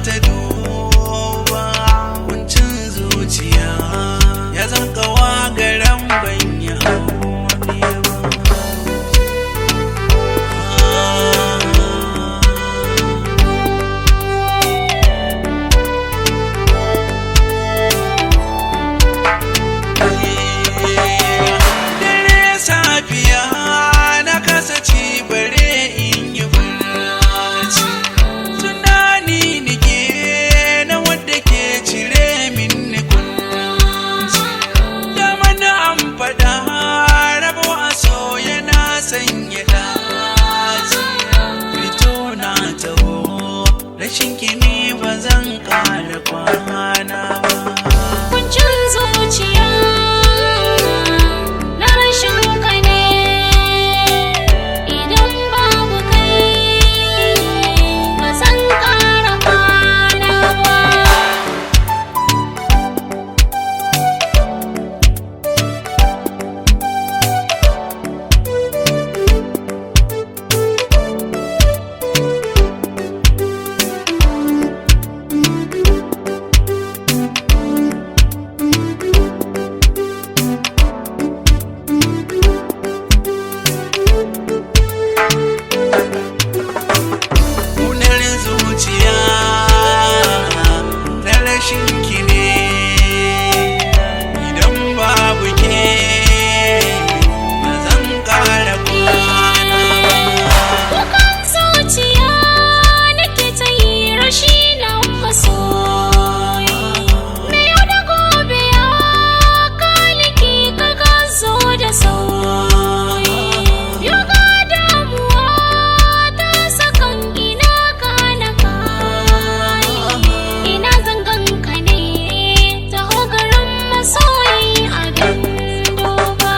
ta duba kuncin zuciya ya zan kawa garan banya aure ba. Dare safiya na kasa ci bare in yi barci, tunani nike na wadda ke cire min kunci. Da mana an fada rabo a so yana sanya daci, fito na taho rashin kini ba zan kara kwana ba. Kuncin zuciya na rashin ka ne, idan babu kai ba zan ƙara kwana ba. Kunar zuciya na rashin ki ne, idan babu ke ba zan ƙara kwana ba. Kukan zuciya nake ta yi rashi na masoyi, na yau da gobe ya kaliki ka gazo da sauyi. Yau ga damuwa ta sakan ina kana kai, ina zangan ka ne ta hogarin masoyi abin duba.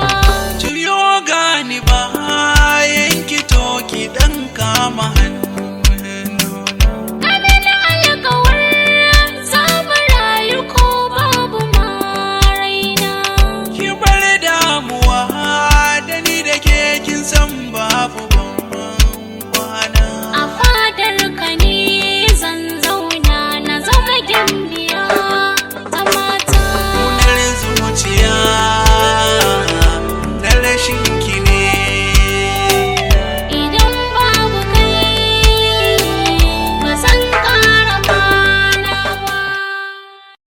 Juyo gani bayan ki to ki dan kama hannu